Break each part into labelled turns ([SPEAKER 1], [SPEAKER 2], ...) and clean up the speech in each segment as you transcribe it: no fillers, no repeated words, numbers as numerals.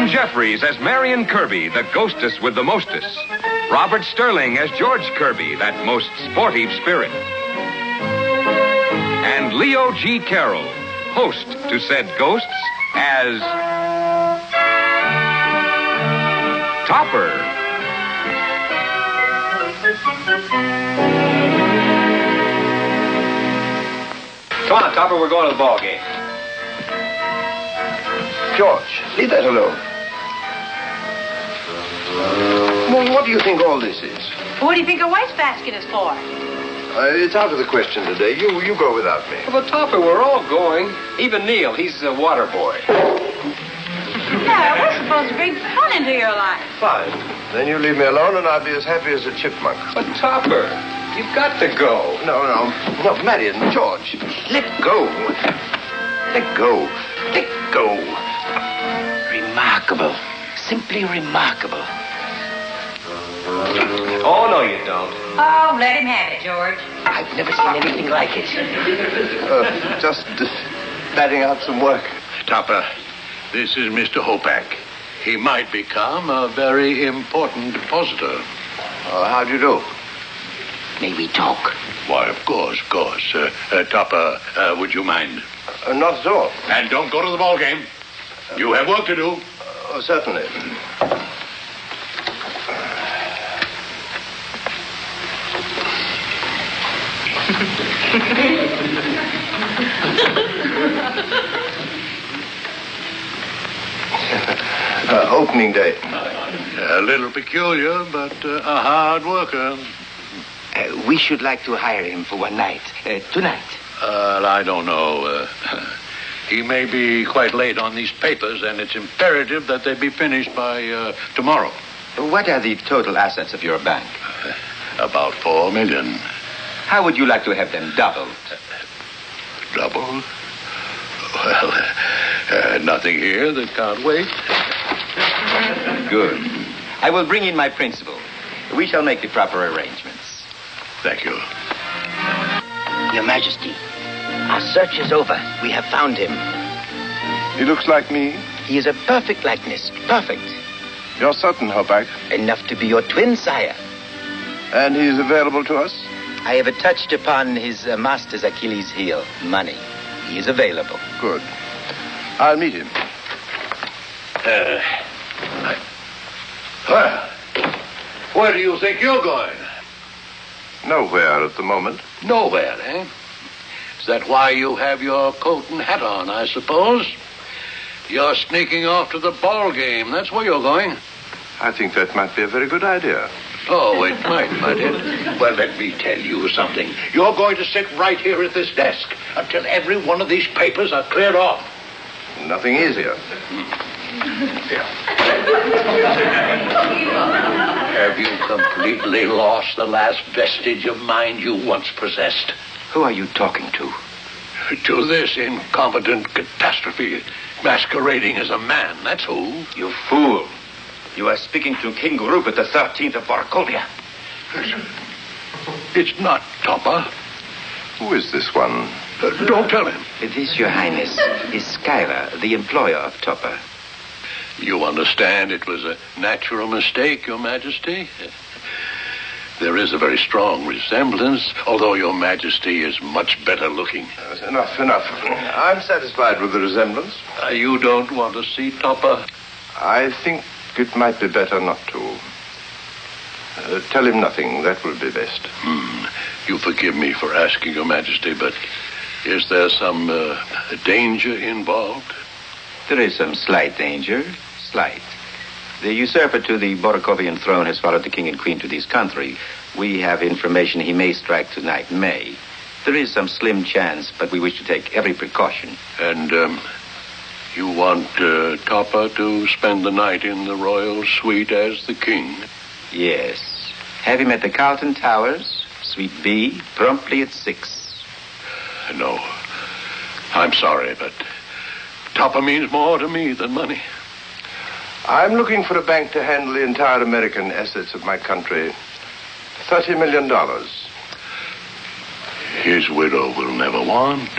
[SPEAKER 1] Joan Jeffries as Marion Kirby, the ghostess with the mostess. Robert Sterling as George Kirby, that most sportive spirit. And Leo G. Carroll, host to said ghosts, as Topper.
[SPEAKER 2] Come on, Topper, we're going to the ball game.
[SPEAKER 3] George, leave that alone. Well, what do you think all this is?
[SPEAKER 4] What do you think a wastebasket is for?
[SPEAKER 3] It's out of the question today. You go without me.
[SPEAKER 2] Well, Topper, we're all going. Even Neil, he's a water boy.
[SPEAKER 4] Yeah, we're supposed to bring fun into your life.
[SPEAKER 3] Fine. Then you leave me alone and I'll be as happy as a chipmunk.
[SPEAKER 2] But, Topper, you've got to go.
[SPEAKER 3] No, Marion, George, let go. Let go. Let go.
[SPEAKER 5] Remarkable. Simply remarkable.
[SPEAKER 2] Oh, no, you don't.
[SPEAKER 4] Oh, let him have it, George.
[SPEAKER 5] I've never seen anything like it.
[SPEAKER 3] Just batting out some work.
[SPEAKER 6] Topper, this is Mr. Hopak. He might become a very important depositor.
[SPEAKER 3] How do you do?
[SPEAKER 5] May we talk?
[SPEAKER 6] Why, of course. Topper, would you mind?
[SPEAKER 3] Not at all.
[SPEAKER 6] And don't go to the ball game. You have work to do.
[SPEAKER 3] Certainly. Opening day.
[SPEAKER 6] A little peculiar, but a hard worker.
[SPEAKER 5] We should like to hire him for one night. Tonight.
[SPEAKER 6] I don't know. He may be quite late on these papers, and it's imperative that they be finished by tomorrow.
[SPEAKER 7] What are the total assets of your bank?
[SPEAKER 6] About $4 million.
[SPEAKER 7] How would you like to have them doubled?
[SPEAKER 6] Double? Well, nothing here that can't wait.
[SPEAKER 7] Good. I will bring in my principal. We shall make the proper arrangements.
[SPEAKER 6] Thank you.
[SPEAKER 5] Your Majesty, our search is over. We have found him.
[SPEAKER 3] He looks like me.
[SPEAKER 5] He is a perfect likeness. Perfect.
[SPEAKER 3] You're certain, Hopak?
[SPEAKER 5] Enough to be your twin sire.
[SPEAKER 3] And he's available to us?
[SPEAKER 5] I have touched upon his master's Achilles' heel, money. He is available.
[SPEAKER 3] Good. I'll meet him.
[SPEAKER 6] Well, where do you think you're going?
[SPEAKER 3] Nowhere at the moment.
[SPEAKER 6] Nowhere, eh? Is that why you have your coat and hat on, I suppose? You're sneaking off to the ball game. That's where you're going.
[SPEAKER 3] I think that might be a very good idea.
[SPEAKER 6] Oh, it might it? Well, let me tell you something. You're going to sit right here at this desk until every one of these papers are cleared off.
[SPEAKER 3] Nothing easier.
[SPEAKER 6] Have you completely lost the last vestige of mind you once possessed?
[SPEAKER 7] Who are you talking to?
[SPEAKER 6] To this incompetent catastrophe masquerading as a man, that's who.
[SPEAKER 7] You fool. You are speaking to King Rupert the 13th of Borkovia.
[SPEAKER 6] It's not Topper.
[SPEAKER 3] Who is this one?
[SPEAKER 6] Don't tell him.
[SPEAKER 7] This, Your Highness, is Skylar, the employer of Topper.
[SPEAKER 6] You understand it was a natural mistake, Your Majesty? There is a very strong resemblance, although Your Majesty is much better looking.
[SPEAKER 3] Enough. I'm satisfied with the resemblance.
[SPEAKER 6] You don't want to see Topper?
[SPEAKER 3] I think it might be better not to. Tell him nothing. That will be best.
[SPEAKER 6] You forgive me for asking, Your Majesty, but is there some danger involved?
[SPEAKER 7] There is some slight danger. Slight. The usurper to the Borkovian throne has followed the king and queen to this country. We have information he may strike tonight. May. There is some slim chance, but we wish to take every precaution.
[SPEAKER 6] And, you want Topper to spend the night in the royal suite as the king?
[SPEAKER 7] Yes. Have him at the Carlton Towers, Suite B, promptly at 6.
[SPEAKER 6] No. I'm sorry, but Topper means more to me than money.
[SPEAKER 3] I'm looking for a bank to handle the entire American assets of my country. $30 million.
[SPEAKER 6] His widow will never want.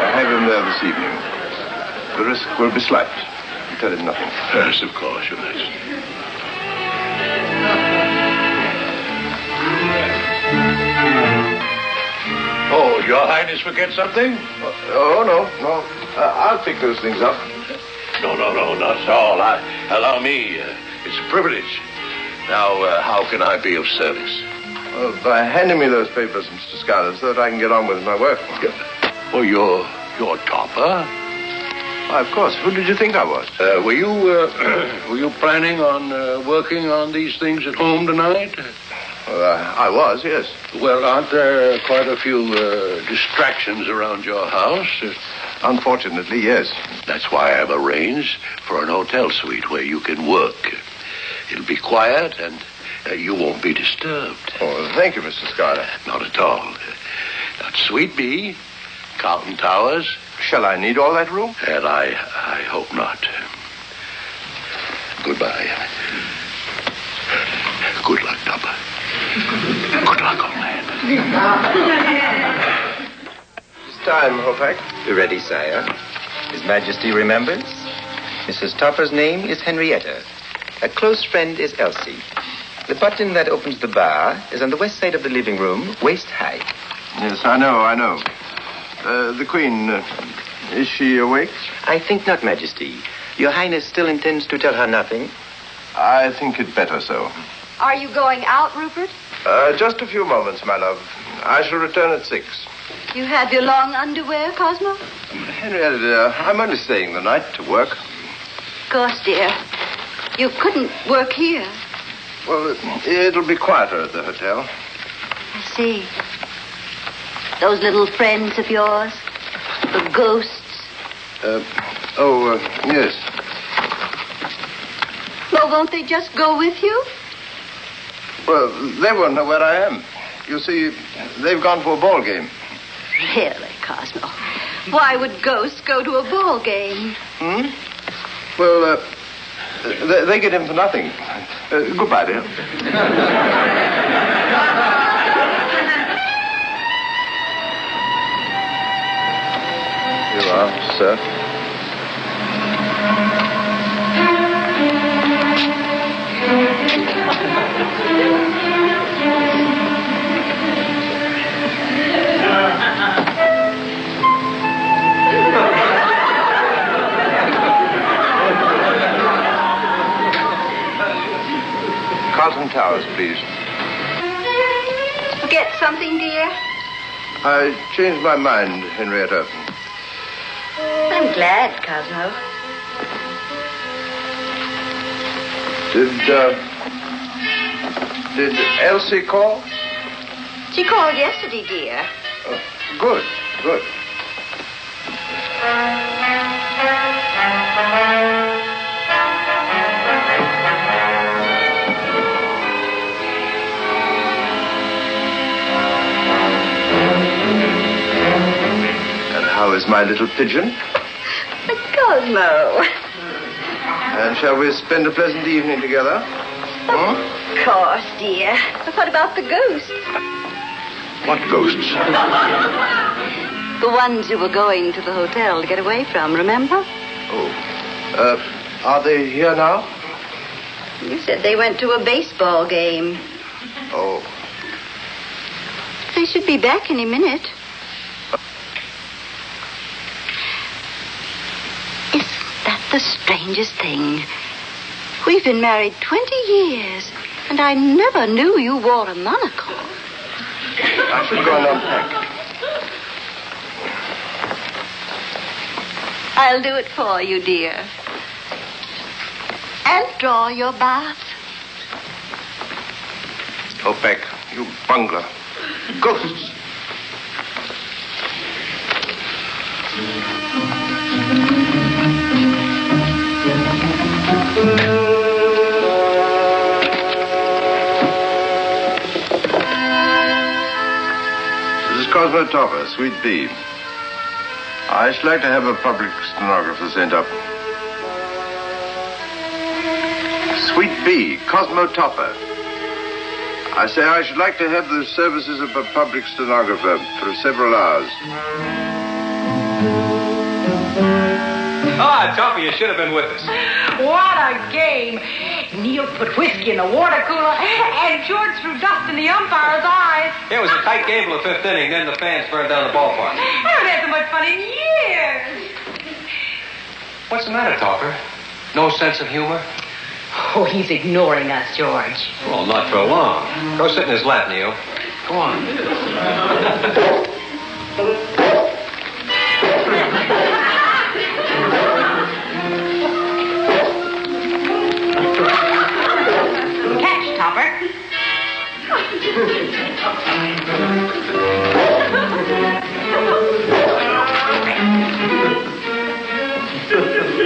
[SPEAKER 3] I have him there this evening. The risk will be slight. Tell him nothing.
[SPEAKER 6] Yes, of course, Your Majesty. Oh, Your Highness forget something?
[SPEAKER 3] No. I'll pick those things up.
[SPEAKER 6] No, not at all. Allow me. It's a privilege. Now, how can I be of service?
[SPEAKER 3] Well, by handing me those papers, Mr. Schuyler, so that I can get on with my work.
[SPEAKER 6] Oh, you're Topper?
[SPEAKER 3] Why, of course. Who did you think I was?
[SPEAKER 6] Were you planning on working on these things at home tonight?
[SPEAKER 3] Well, I was, yes.
[SPEAKER 6] Well, aren't there quite a few distractions around your house?
[SPEAKER 3] Unfortunately, yes.
[SPEAKER 6] That's why I've arranged for an hotel suite where you can work. It'll be quiet and you won't be disturbed.
[SPEAKER 3] Oh, thank you, Mr. Schuyler.
[SPEAKER 6] Not at all. That's Suite B, Carlton Towers.
[SPEAKER 3] Shall I need all that room?
[SPEAKER 6] And I hope not. Goodbye. Good luck, Topper. Good luck, old man.
[SPEAKER 3] It's time, Hopak.
[SPEAKER 7] Ready, sire. His Majesty remembers? Mrs. Topper's name is Henrietta. A close friend is Elsie. The button that opens the bar is on the west side of the living room, waist high.
[SPEAKER 3] Yes, I know. The Queen, is she awake?
[SPEAKER 7] I think not, Majesty. Your Highness still intends to tell her nothing?
[SPEAKER 3] I think it better so.
[SPEAKER 4] Are you going out, Rupert?
[SPEAKER 3] Just a few moments, my love. I shall return at 6.
[SPEAKER 4] You have your long underwear, Cosmo?
[SPEAKER 3] Henrietta, dear, I'm only staying the night to work.
[SPEAKER 4] Of course, dear. You couldn't work here.
[SPEAKER 3] Well, it'll be quieter at the hotel.
[SPEAKER 4] I see. Those little friends of yours, the ghosts.
[SPEAKER 3] Yes.
[SPEAKER 4] Well, won't they just go with you?
[SPEAKER 3] Well, they won't know where I am. You see, they've gone for a ball game.
[SPEAKER 4] Really, Cosmo? Why would ghosts go to a ball game?
[SPEAKER 3] Well, they get in for nothing. Goodbye, dear. Here you are, sir. Carlton Towers, please.
[SPEAKER 4] Forget something, dear?
[SPEAKER 3] I changed my mind, Henrietta.
[SPEAKER 4] I'm glad, Cosmo.
[SPEAKER 3] Did Elsie call?
[SPEAKER 4] She called yesterday, dear.
[SPEAKER 3] Oh, good. And how is my little pigeon?
[SPEAKER 4] Cosmo.
[SPEAKER 3] And shall we spend a pleasant evening together?
[SPEAKER 4] Of course, dear. But what about the ghosts?
[SPEAKER 6] What ghosts?
[SPEAKER 4] The ones you were going to the hotel to get away from, remember?
[SPEAKER 3] Oh. Are they here now?
[SPEAKER 4] You said they went to a baseball game.
[SPEAKER 3] Oh.
[SPEAKER 4] They should be back any minute. Isn't that the strangest thing? We've been married 20 years, and I never knew you wore a monocle.
[SPEAKER 3] I should go and unpack.
[SPEAKER 4] I'll do it for you, dear. And draw your bath.
[SPEAKER 3] Hopak, you bungler. Ghosts. This is Cosmo Topper, Suite B. I should like to have a public stenographer sent up. Suite B, Cosmo Topper. I say I should like to have the services of a public stenographer for several hours.
[SPEAKER 2] Ah, Toppy, you should have been with us.
[SPEAKER 8] What a game. Neil put whiskey in the water cooler, and George threw dust in the umpire's eyes.
[SPEAKER 2] It was a tight game till the fifth inning. Then the fans burned down the ballpark.
[SPEAKER 8] I haven't had so much fun in years.
[SPEAKER 2] What's the matter, Topper? No sense of humor?
[SPEAKER 8] Oh, he's ignoring us, George.
[SPEAKER 2] Well, not for long. Go sit in his lap, Neil. Go on.
[SPEAKER 8] Catch, Topper.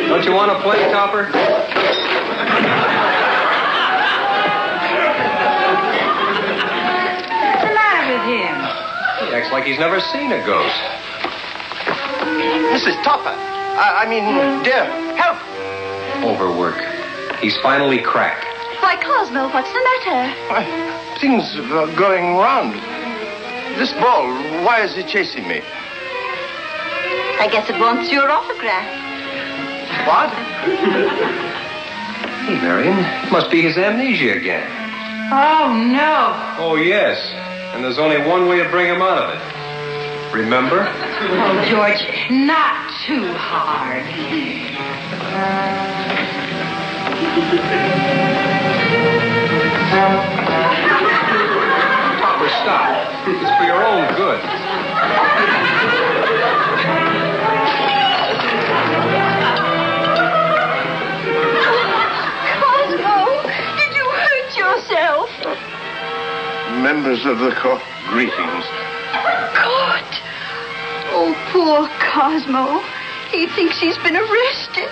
[SPEAKER 2] Don't you want to play, Topper?
[SPEAKER 8] What's the matter with him?
[SPEAKER 2] He acts like he's never seen a ghost.
[SPEAKER 3] Mrs. Topper. I mean, dear, help.
[SPEAKER 2] Overwork. He's finally cracked.
[SPEAKER 4] Why, Cosmo, what's the matter?
[SPEAKER 3] Why, things are going round. This ball, why is it chasing me?
[SPEAKER 4] I guess it wants your autograph.
[SPEAKER 3] What?
[SPEAKER 2] Hey, Marion, it must be his amnesia again.
[SPEAKER 8] Oh, no.
[SPEAKER 2] Oh, yes. And there's only one way to bring him out of it. Remember?
[SPEAKER 8] Oh, George, not too hard.
[SPEAKER 2] Topper, stop. It's for your own good.
[SPEAKER 4] Cosmo, did you hurt yourself?
[SPEAKER 3] Members of the court, greetings.
[SPEAKER 4] God. Oh, poor Cosmo. He thinks he's been arrested.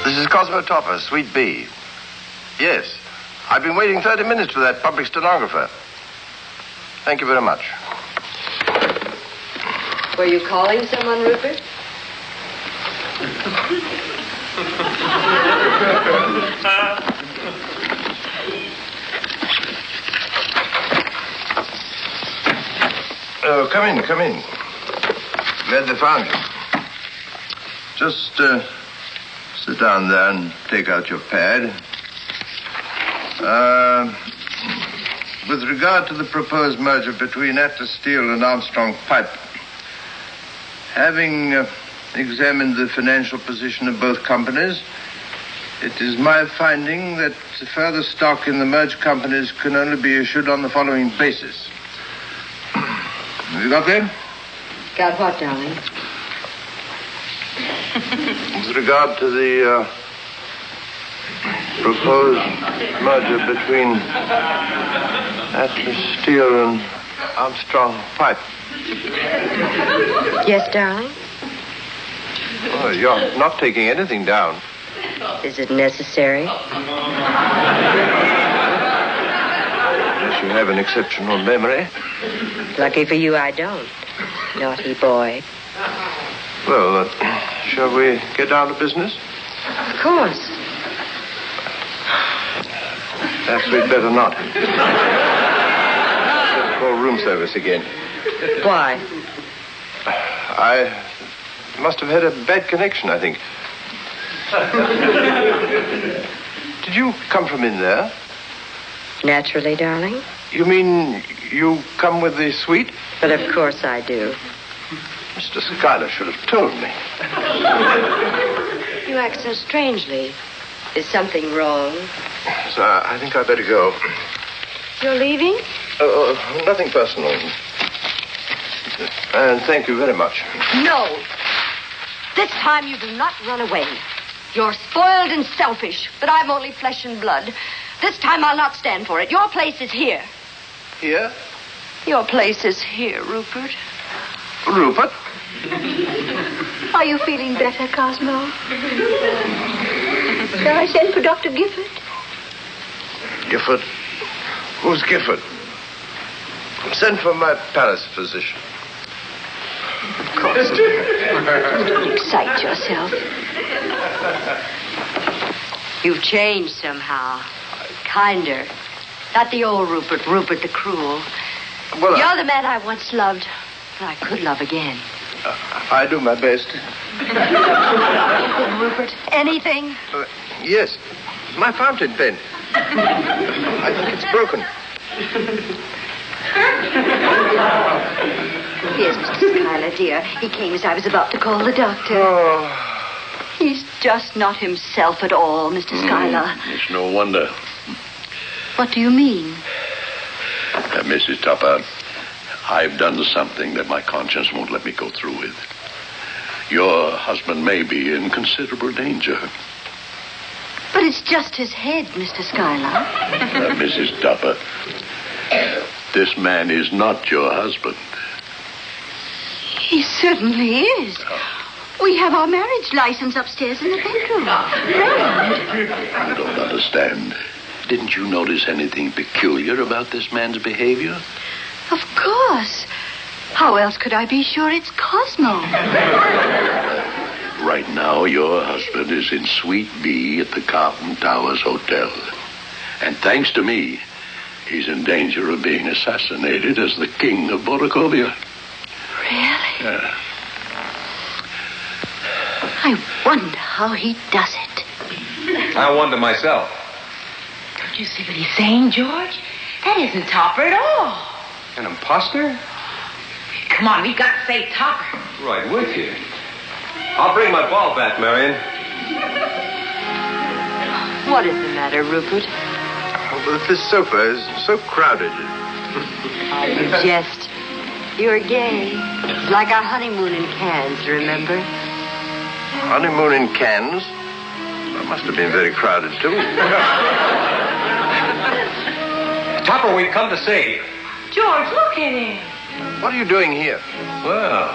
[SPEAKER 3] This is Cosmo Topper, Suite B. Yes, I've been waiting 30 minutes for that public stenographer. Thank you very much.
[SPEAKER 9] Were you calling someone, Rupert?
[SPEAKER 3] Oh, come in, come in. Glad they found you. Just sit down there and take out your pad. With regard to the proposed merger between Atlas Steel and Armstrong Pipe, having examined the financial position of both companies, it is my finding that further stock in the merged companies can only be issued on the following basis. Have you got that?
[SPEAKER 9] Got what, darling?
[SPEAKER 3] With regard to the proposed merger between Atlas Steel and Armstrong Pipe.
[SPEAKER 9] Yes, darling?
[SPEAKER 3] Oh, you're not taking anything down.
[SPEAKER 9] Is it necessary?
[SPEAKER 3] Yes, you have an exceptional memory.
[SPEAKER 9] Lucky for you, I don't. Naughty boy.
[SPEAKER 3] Well, shall we get down to business?
[SPEAKER 9] Of course.
[SPEAKER 3] Perhaps we'd better not. Let's call room service again.
[SPEAKER 9] Why?
[SPEAKER 3] I must have had a bad connection, I think. Did you come from in there?
[SPEAKER 9] Naturally, darling.
[SPEAKER 3] You mean you come with the suite?
[SPEAKER 9] But of course I do.
[SPEAKER 3] Mr. Schuyler should have told me.
[SPEAKER 9] You act so strangely. Is something wrong?
[SPEAKER 3] So I think I'd better go.
[SPEAKER 9] You're leaving?
[SPEAKER 3] Nothing personal. And thank you very much.
[SPEAKER 8] No. This time you do not run away. You're spoiled and selfish, but I'm only flesh and blood. This time I'll not stand for it. Your place is here.
[SPEAKER 3] Here?
[SPEAKER 8] Your place is here, Rupert.
[SPEAKER 3] Rupert?
[SPEAKER 4] Are you feeling better, Cosmo? Shall I send for Dr. Gifford?
[SPEAKER 3] Gifford? Who's Gifford? Send for my palace physician.
[SPEAKER 4] Of course. Don't excite yourself.
[SPEAKER 8] You've changed somehow. Kinder. Not the old Rupert, Rupert the cruel.
[SPEAKER 3] Well,
[SPEAKER 8] You're the man I once loved, and I could love again.
[SPEAKER 3] I do my best.
[SPEAKER 8] Anything, Rupert? Anything?
[SPEAKER 3] Yes. My fountain pen. I think it's broken.
[SPEAKER 4] Here's Mr. Schuyler, dear. He came as I was about to call the doctor.
[SPEAKER 3] Oh.
[SPEAKER 4] He's just not himself at all, Mr. Schuyler.
[SPEAKER 6] It's no wonder.
[SPEAKER 4] What do you mean?
[SPEAKER 6] Mrs. Tupper, I've done something that my conscience won't let me go through with. Your husband may be in considerable danger.
[SPEAKER 4] But it's just his head, Mr. Schuyler.
[SPEAKER 6] Mrs. Tupper, this man is not your husband.
[SPEAKER 4] He certainly is. We have our marriage license upstairs in the bedroom. Framed.
[SPEAKER 6] You don't understand. Didn't you notice anything peculiar about this man's behavior?
[SPEAKER 4] Of course. How else could I be sure it's Cosmo?
[SPEAKER 6] Right now, your husband is in Suite B at the Carlton Towers Hotel. And thanks to me, he's in danger of being assassinated as the king of Boracovia.
[SPEAKER 4] Really?
[SPEAKER 6] Yeah.
[SPEAKER 4] I wonder how he does it.
[SPEAKER 2] I wonder myself.
[SPEAKER 9] Don't you see what he's saying, George? That isn't Topper at all.
[SPEAKER 2] An imposter?
[SPEAKER 9] Come on, we've got to save Topper.
[SPEAKER 2] Right with you. I'll bring my ball back, Marion.
[SPEAKER 8] What is the matter, Rupert?
[SPEAKER 3] Oh, but this sofa is so crowded.
[SPEAKER 8] You jest. You're gay. It's like our honeymoon in Cannes, remember?
[SPEAKER 3] Honeymoon in Cannes? That must have been very crowded, too.
[SPEAKER 2] Topper, we've come to see you.
[SPEAKER 9] George, look at him.
[SPEAKER 3] What are you doing here?
[SPEAKER 2] Well,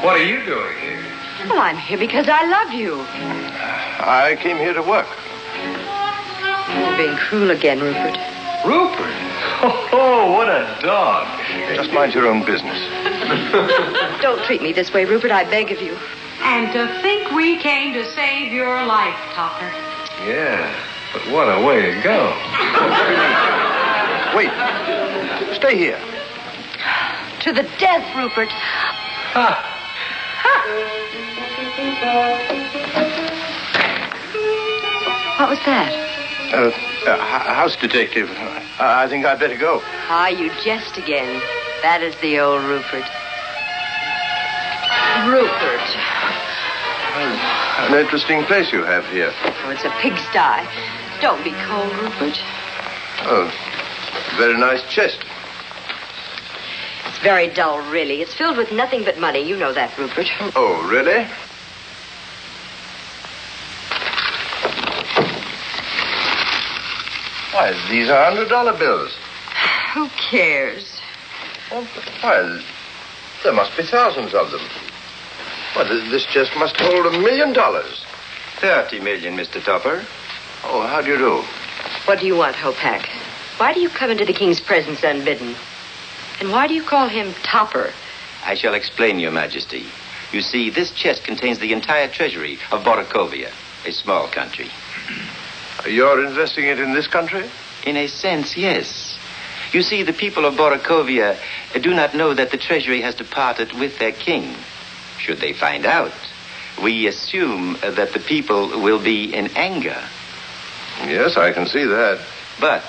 [SPEAKER 2] what are you doing here?
[SPEAKER 8] Well, I'm here because I love you.
[SPEAKER 3] I came here to work.
[SPEAKER 8] You're being cruel again, Rupert.
[SPEAKER 2] Rupert? Oh, what a dog.
[SPEAKER 3] Just mind your own business.
[SPEAKER 8] Don't treat me this way, Rupert, I beg of you.
[SPEAKER 9] And to think we came to save your life, Topper.
[SPEAKER 2] Yeah, but what a way to go.
[SPEAKER 3] Wait. Stay here.
[SPEAKER 8] To the death, Rupert.
[SPEAKER 2] Ha!
[SPEAKER 8] What was that?
[SPEAKER 3] House detective. I think I'd better go.
[SPEAKER 8] Ah, you jest again. That is the old Rupert. Rupert.
[SPEAKER 3] An interesting place you have here.
[SPEAKER 8] Oh, it's a pigsty. Don't be cold, Rupert.
[SPEAKER 3] Oh, very nice chest.
[SPEAKER 8] It's very dull, really. It's filled with nothing but money. You know that, Rupert.
[SPEAKER 3] Oh, really? Why, these are $100 bills.
[SPEAKER 8] Who cares?
[SPEAKER 3] Why, there must be thousands of them. Well, this chest must hold $1 million.
[SPEAKER 7] 30 million, Mr. Topper.
[SPEAKER 3] Oh, how do you do?
[SPEAKER 8] What do you want, Hopak? Why do you come into the king's presence unbidden? And why do you call him Topper?
[SPEAKER 7] I shall explain, Your Majesty. You see, this chest contains the entire treasury of Boracovia, a small country.
[SPEAKER 3] You're investing it in this country?
[SPEAKER 7] In a sense, yes. You see, the people of Boracovia do not know that the treasury has departed with their king. Should they find out, we assume that the people will be in anger.
[SPEAKER 3] Yes, I can see that.
[SPEAKER 7] But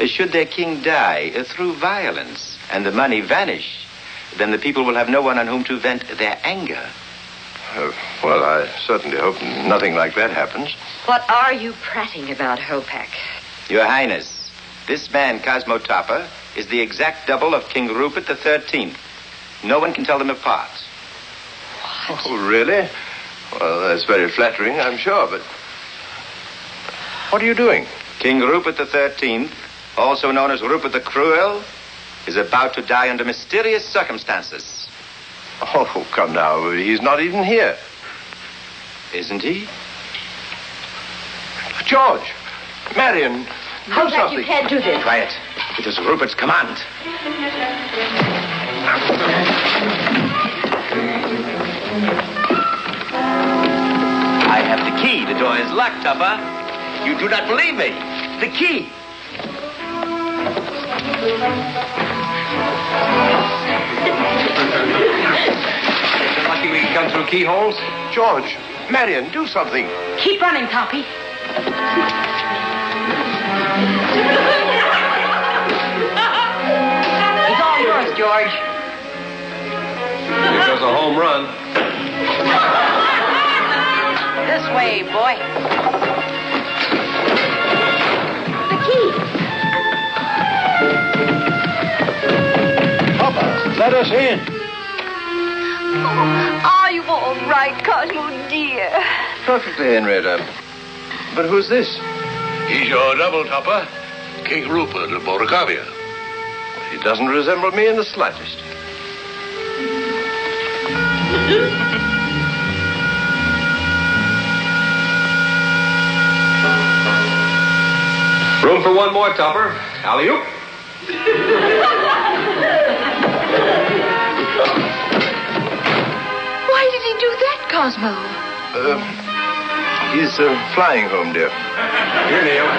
[SPEAKER 7] should their king die through violence and the money vanish, then the people will have no one on whom to vent their anger.
[SPEAKER 3] Well, I certainly hope nothing like that happens.
[SPEAKER 8] What are you prating about, Hopak?
[SPEAKER 7] Your Highness, this man, Cosmo Topper, is the exact double of King Rupert the 13th. No one can tell them apart.
[SPEAKER 8] What?
[SPEAKER 3] Oh, really? Well, that's very flattering, I'm sure, but... What are you doing?
[SPEAKER 7] King Rupert the 13th, also known as Rupert the Cruel, is about to die under mysterious circumstances.
[SPEAKER 3] Oh, come now. He's not even here.
[SPEAKER 7] Isn't he?
[SPEAKER 3] George! Marion! Do
[SPEAKER 8] Hopak,
[SPEAKER 3] something.
[SPEAKER 8] you can't do this.
[SPEAKER 7] Quiet. It is Rupert's command. I have the key. The door is locked, Topper.
[SPEAKER 5] You do not believe me. The key.
[SPEAKER 2] Lucky we can come through keyholes.
[SPEAKER 10] George, Marion, do something.
[SPEAKER 9] Keep running, Toppy. It's all yours, George.
[SPEAKER 2] Here goes a home run.
[SPEAKER 9] This way, boy. The key.
[SPEAKER 10] Papa, let us in.
[SPEAKER 4] Are you all right, Cosmo, dear?
[SPEAKER 3] Perfectly, Henrietta. But who's this?
[SPEAKER 6] He's your double topper, King Rupert of Boracavia.
[SPEAKER 3] He doesn't resemble me in the slightest.
[SPEAKER 2] Room for one more topper. Alley-oop.
[SPEAKER 4] Why did he do that, Cosmo?
[SPEAKER 3] He's flying home, dear.
[SPEAKER 2] Here, Neil.